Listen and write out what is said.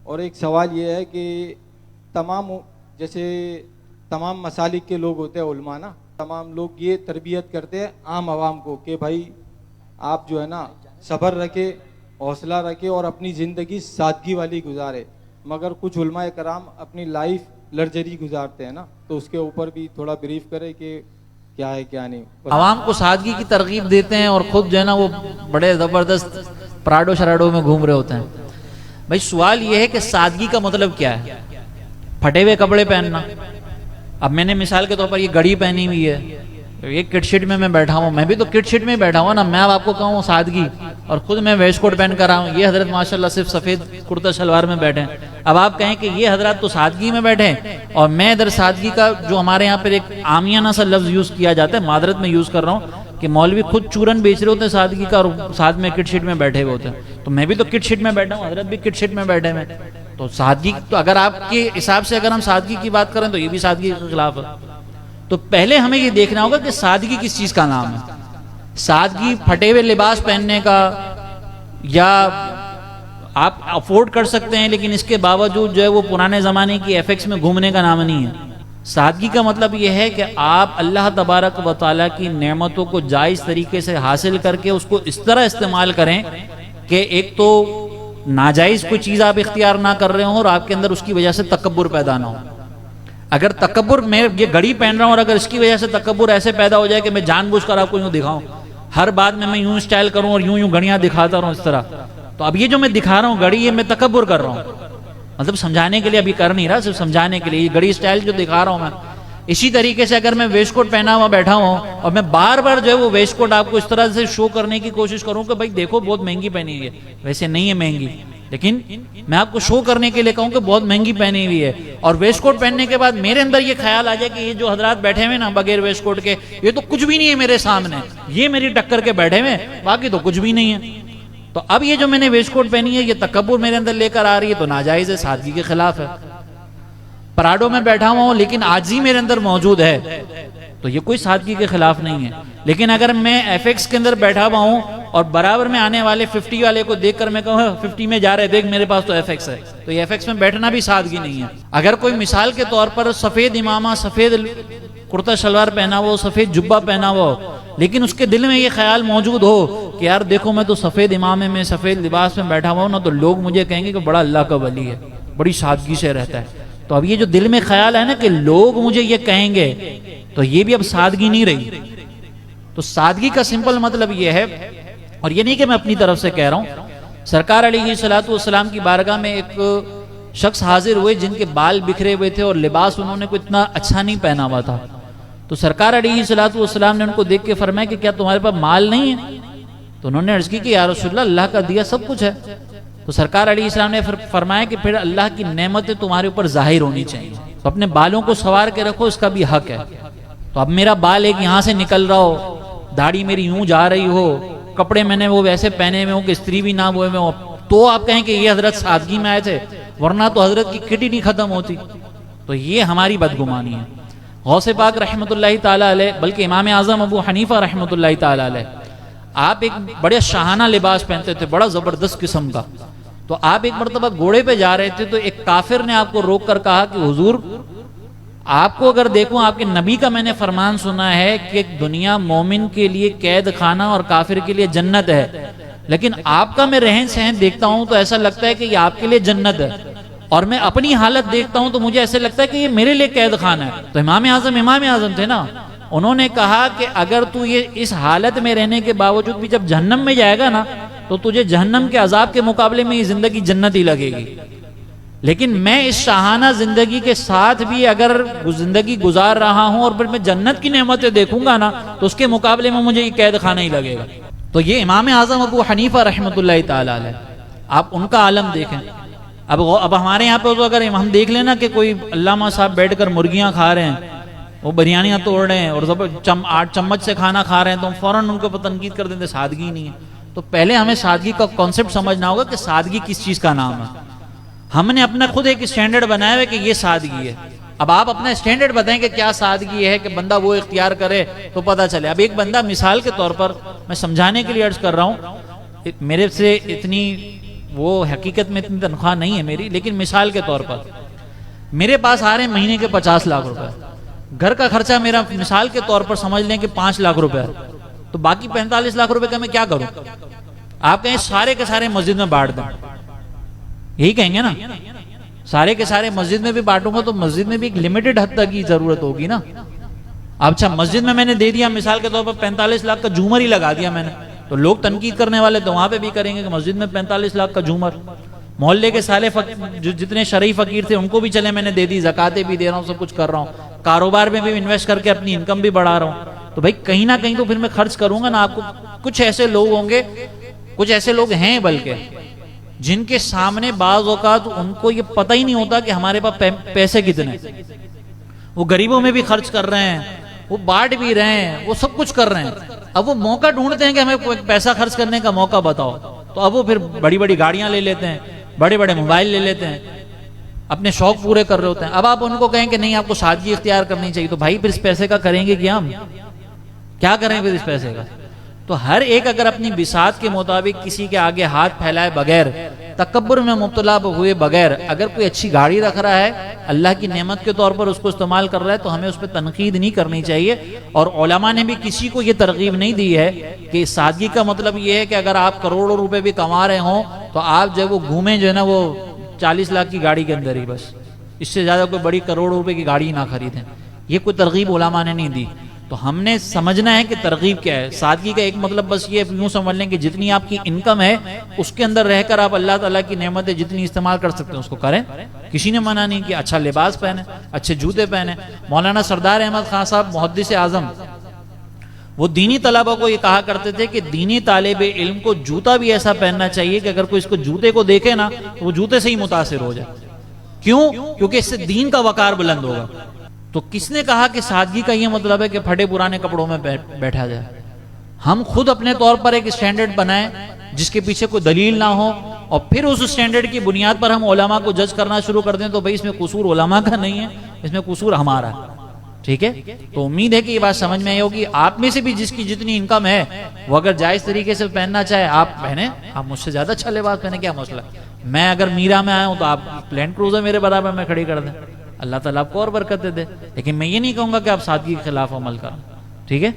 اور ایک سوال یہ ہے کہ تمام مسالک کے لوگ ہوتے ہیں علماء نا، تمام لوگ یہ تربیت کرتے ہیں عام عوام کو کہ بھائی آپ جو ہے نا صبر رکھے، حوصلہ رکھے اور اپنی زندگی سادگی والی گزارے، مگر کچھ علماء کرام اپنی لائف لگژری گزارتے ہیں نا، تو اس کے اوپر بھی تھوڑا بریف کرے کہ کیا ہے کیا نہیں۔ عوام کو سادگی کی ترغیب دیتے ہیں اور خود جو ہے نا وہ بڑے زبردست پراڈو شراڈو میں گھوم رہے ہوتے ہیں۔ بھائی سوال یہ ہے کہ سادگی کا مطلب کیا ہے؟ پھٹے ہوئے کپڑے پہننا؟ اب میں نے مثال کے طور پر یہ گھڑی پہنی ہوئی ہے، یہ کٹ شٹ میں بیٹھا ہوں، میں بھی تو کٹ شٹ میں بیٹھا ہوں نا، میں اب آپ کو کہوں سادگی، اور خود میں ویسٹ کوٹ پہن کر آؤں، یہ حضرت ماشاءاللہ صرف سفید کرتا شلوار میں بیٹھے ہیں، اب آپ کہیں کہ یہ حضرات تو سادگی میں بیٹھے ہیں، اور میں ادھر سادگی کا جو ہمارے یہاں پر ایک عامیانہ سا لفظ یوز کیا جاتا ہے، معذرت میں یوز کر رہا ہوں، کہ مولوی خود چورن بیچ رہے ہوتے ہیں سادگی کا اور ساتھ میں کٹ شٹ میں بیٹھے ہوئے ہوتے ہیں، تو میں بھی تو کٹ شٹ میں بیٹھا ہوں، حضرت بھی کٹ شٹ میں بیٹھے ہیں، تو سادگی تو اگر آپ کے حساب سے اگر ہم سادگی کی بات کریں تو یہ بھی سادگی کے خلاف ہے۔ تو پہلے ہمیں یہ دیکھنا ہوگا کہ سادگی کس چیز کا نام ہے۔ سادگی پھٹے ہوئے لباس پہننے کا، یا آپ افورڈ کر سکتے ہیں لیکن اس کے باوجود جو ہے وہ پرانے زمانے کی ایف ایکس میں گھومنے کا نام نہیں ہے۔ سادگی کا مطلب یہ ہے کہ آپ اللہ تبارک و تعالیٰ کی نعمتوں کو جائز طریقے سے حاصل کر کے اس کو اس طرح استعمال کریں کہ ایک تو ناجائز کوئی چیز آپ اختیار نہ کر رہے ہوں اور آپ کے اندر اس کی وجہ سے تکبر پیدا نہ ہو۔ اگر تکبر، میں یہ گھڑی پہن رہا ہوں اور اگر اس کی وجہ سے تکبر ایسے پیدا ہو جائے کہ میں جان بوجھ کر آپ کو یوں دکھاؤں، ہر بات میں یوں اسٹائل کروں اور یوں گھڑیاں دکھاتا رہوں اس طرح، تو اب یہ جو میں دکھا رہا ہوں گھڑی، یہ میں تکبر کر رہا ہوں، مطلب سمجھانے کے لیے ابھی کر نہیں رہا، صرف سمجھانے کے لیے یہ گھڑی اسٹائل جو دکھا رہا ہوں میں۔ اسی طریقے سے اگر میں ویسٹ کوٹ پہنا ہوا بیٹھا ہوں اور میں بار بار جو ہے وہ ویسٹ کوٹ آپ کو اس طرح سے شو کرنے کی کوشش کروں کہ بھائی دیکھو بہت مہنگی پہنی ہوئی ہے، ویسے نہیں ہے مہنگی، لیکن میں آپ کو شو کرنے کے لیے کہوں کہ بہت مہنگی پہنی ہوئی ہے، اور ویسٹ کوٹ پہننے کے بعد میرے اندر یہ خیال آ جائے کہ یہ جو حضرات بیٹھے ہوئے نا بغیر ویسٹ کوٹ کے، یہ تو کچھ بھی نہیں ہے میرے سامنے، یہ میری ٹکر کے بیٹھے ہوئے، باقی تو کچھ بھی نہیں ہے، تو اب یہ جو میں نے ویسٹ کوٹ پہنی ہے یہ تکبر میرے اندر لے کر آ رہی ہے تو ناجائز ہے، سادگی کے خلاف ہے۔ پراڈو میں بیٹھا ہوا ہوں لیکن عاجزی میرے اندر موجود ہے تو یہ کوئی سادگی کے خلاف نہیں ہے، لیکن اگر میں ایف ایکس کے اندر بیٹھا ہوا ہوں اور برابر میں آنے والے 50 والے کو دیکھ کر میں کہوں 50 میں جا رہے دیکھ میرے پاس تو ایف ایکس ہے، تو یہ ایف ایکس میں بیٹھنا بھی سادگی نہیں ہے۔ اگر کوئی مثال کے طور پر سفید امامہ، سفید کرتا شلوار پہنا ہوا ہو، سفید جبہ پہنا ہوا ہو، لیکن اس کے دل میں یہ خیال موجود ہو کہ یار دیکھو میں تو سفید امامے میں سفید لباس میں بیٹھا ہوا ہوں نا، تو لوگ مجھے کہیں گے کہ بڑا اللہ کا ولی ہے، بڑی سادگی سے رہتا ہے، تو اب یہ جو دل میں خیال ہے نا کہ لوگ مجھے یہ کہیں گے، تو یہ بھی اب سادگی نہیں رہی۔ تو سادگی کا سمپل مطلب یہ ہے، اور یہ نہیں کہ میں اپنی طرف سے کہہ رہا ہوں، سرکار علیہ الصلوۃ والسلام کی بارگاہ میں ایک شخص حاضر ہوئے جن کے بال بکھرے ہوئے تھے اور لباس انہوں نے کوئی اتنا اچھا نہیں پہنا ہوا تھا، تو سرکار علیہ الصلوۃ والسلام نے ان کو دیکھ کے فرمایا کہ کیا تمہارے پاس مال نہیں ہے؟ تو انہوں نے عرض کی کہ یا رسول اللہ، اللہ کا دیا سب کچھ ہے۔ تو سرکار علیہ السلام نے فرمایا کہ پھر اللہ کی نعمتیں تمہارے اوپر ظاہر ہونی چاہیے، تو اپنے بالوں کو سنوار کے رکھو، اس کا بھی حق ہے۔ تو اب میرا بال ایک یہاں سے نکل رہا ہو، داڑھی میری یوں جا رہی ہو، کپڑے میں نے وہ ویسے پہنے ہوئے ہوں کہ استری بھی نہ ہوئے میں ہو، تو آپ کہیں کہ یہ حضرت سادگی میں آئے تھے، ورنہ تو حضرت کی کٹ ہی نہیں ختم ہوتی، تو یہ ہماری بدگمانی ہے۔ غوث پاک رحمۃ اللہ تعالیٰ علیہ، بلکہ امام اعظم ابو حنیفہ رحمۃ اللہ تعالیٰ علیہ، آپ ایک بڑے شاہانہ لباس پہنتے تھے، بڑا زبردست قسم کا، تو آپ ایک مرتبہ گھوڑے پہ جا رہے تھے تو ایک کافر نے آپ کو روک کر کہا کہ حضور آپ کو اگر دیکھوں، آپ کے نبی کا میں نے فرمان سنا ہے کہ دنیا مومن کے لیے قید خانہ اور کافر کے لیے جنت ہے، لیکن آپ کا میں رہن سہن دیکھتا ہوں تو ایسا لگتا ہے کہ یہ آپ کے لیے جنت ہے، اور میں اپنی حالت دیکھتا ہوں تو مجھے ایسے لگتا ہے کہ یہ میرے لیے قید خانہ ہے۔ تو امام اعظم تھے نا، انہوں نے کہا کہ اگر تو یہ اس حالت میں رہنے کے باوجود بھی جب جہنم میں جائے گا نا تو تجھے جہنم کے عذاب کے مقابلے میں یہ زندگی جنت ہی لگے گی، لیکن میں اس شاہانہ زندگی کے ساتھ بھی اگر زندگی گزار رہا ہوں اور پھر میں جنت کی نعمتیں دیکھوں گا نا تو اس کے مقابلے میں مجھے یہ قید خانہ ہی لگے گا۔ تو یہ امام اعظم ابو حنیفہ رحمۃ اللہ تعالیٰ علیہ، آپ ان کا عالم دیکھیں۔ اب ہمارے یہاں پہ تو اگر ہم دیکھ لیں نا کہ کوئی علامہ صاحب بیٹھ کر مرغیاں کھا رہے ہیں، وہ بریانیاں توڑ رہے ہیں اور 8 چمچ سے کھانا کھا رہے ہیں، تو ہم فوراً ان کو تنقید کر دیتے سادگی نہیں ہے۔ تو پہلے ہمیں سادگی کا کانسیپٹ سمجھنا ہوگا کہ سادگی کس چیز کا نام ہے۔ ہم نے اپنا خود ایک اسٹینڈرڈ بنایا ہے کہ یہ سادگی ہے، اب آپ اپنا اسٹینڈرڈ بتائیں کہ کیا سادگی ہے کہ بندہ وہ اختیار کرے تو پتہ چلے۔ اب ایک بندہ مثال کے طور پر میں سمجھانے کے لیے عرض کر رہا ہوں، میرے سے اتنی وہ حقیقت میں اتنی تنخواہ نہیں ہے میری، لیکن مثال کے طور پر میرے پاس آ رہے ہیں مہینے کے 50 لاکھ روپے، گھر کا خرچہ میرا مثال کے طور پر سمجھ لیں کہ 5 لاکھ روپے ہے، تو باقی 45 لاکھ روپے کا میں کیا کروں؟ آپ کہیں سارے کے سارے مسجد میں بانٹ دیں، یہی کہیں گے نا، سارے کے سارے مسجد میں بھی بانٹوں گا تو مسجد میں بھی ایک لمیٹڈ حد تک کی ضرورت ہوگی نا۔ اچھا مسجد میں نے دے دیا مثال کے طور پر 45 لاکھ کا جھومر ہی لگا دیا میں نے، تو لوگ تنقید کرنے والے تو وہاں پہ بھی کریں گے کہ مسجد میں 45 لاکھ کا جھومر، محلے کے سارے جتنے شرعی فقیر تھے ان کو بھی چلے میں نے دے دی، زکاتیں بھی دے رہا ہوں، سب کچھ کر رہا ہوں، کاروبار میں بھی انویسٹ کر کے اپنی انکم بھی بڑھا رہا ہوں، تو بھائی کہیں نہ کہیں تو پھر میں خرچ کروں گا نا۔ آپ کو کچھ ایسے لوگ ہوں گے، کچھ ایسے لوگ ہیں بلکہ جن کے سامنے بعض اوقات ان کو یہ پتہ ہی نہیں ہوتا کہ ہمارے پاس پیسے کتنے، وہ غریبوں میں بھی خرچ کر رہے ہیں، وہ بانٹ بھی رہے ہیں، وہ سب کچھ کر رہے ہیں، اب وہ موقع ڈھونڈتے ہیں کہ ہمیں پیسہ خرچ کرنے کا موقع بتاؤ، تو اب وہ پھر بڑی بڑی گاڑیاں لے لیتے ہیں، بڑے بڑے موبائل لے لیتے ہیں، اپنے شوق پورے کر رہے ہوتے ہیں۔ اب آپ ان کو کہیں کہ نہیں آپ کو سادگی اختیار کرنی چاہیے، تو بھائی پھر اس پیسے کا کریں گے کیا؟ ہم کیا کریں پھر اس پیسے کا؟ تو ہر ایک اگر اپنی بساط کے مطابق کسی کے آگے ہاتھ پھیلائے بغیر، تکبر میں مبتلا ہوئے بغیر اگر کوئی اچھی گاڑی رکھ رہا ہے، اللہ کی نعمت کے طور پر اس کو استعمال کر رہا ہے، تو ہمیں اس پہ تنقید نہیں کرنی چاہیے۔ اور علماء نے بھی کسی کو یہ ترغیب نہیں دی ہے کہ سادگی کا مطلب یہ ہے کہ اگر آپ کروڑوں روپے بھی کما رہے ہوں تو آپ جو وہ گھومیں جو ہے نا وہ 40 لاکھ کی گاڑی کے اندر ہی، بس اس سے زیادہ کوئی بڑی کروڑوں روپے کی گاڑی نہ خریدیں، یہ کوئی ترغیب علماء نے نہیں دی۔ تو ہم نے سمجھنا ہے کہ ترغیب کیا ہے۔ سادگی کا ایک مطلب بس یہ یوں سمجھ لیں کہ جتنی آپ کی انکم ہے اس کے اندر رہ کر آپ اللہ تعالیٰ کی نعمتیں جتنی استعمال کر سکتے ہیں اس کو کریں، کسی نے منع نہیں کیا۔ اچھا لباس پہنے، اچھے جوتے پہنے۔ مولانا سردار احمد خان صاحب محدث اعظم وہ دینی طلبہ کو یہ کہا کرتے تھے کہ دینی طالب علم کو جوتا بھی ایسا پہننا چاہیے کہ اگر کوئی اس کو جوتے کو دیکھے نا تو وہ جوتے سے ہی متاثر ہو جائے۔ کیوں؟ کیونکہ اس سے دین کا وقار بلند ہوگا۔ تو کس نے کہا کہ سادگی کا یہ مطلب ہے کہ پھٹے پرانے کپڑوں میں بیٹھا جائے؟ ہم خود اپنے طور پر ایک سٹینڈرڈ بنائیں جس کے پیچھے کوئی دلیل نہ ہو، اور پھر اس سٹینڈرڈ کی بنیاد پر ہم علماء کو جج کرنا شروع کر دیں تو بھائی اس میں قصور علماء کا نہیں ہے، اس میں قصور ہمارا ہے۔ ٹھیک ہے، تو امید ہے کہ یہ بات سمجھ میں آئی ہوگی۔ آپ میں سے بھی جس کی جتنی انکم ہے وہ اگر جائز طریقے سے پہننا چاہے آپ پہنیں، آپ مجھ سے زیادہ اچھا لباس پہنے، کیا مسئلہ؟ میں اگر میرا میں آیا ہوں تو آپ لینڈ کروزر میرے برابر میں کھڑی کر دیں، اللہ تعالیٰ آپ کو اور برکت دے۔ لیکن میں یہ نہیں کہوں گا کہ آپ سادگی کے خلاف عمل کریں۔ ٹھیک ہے۔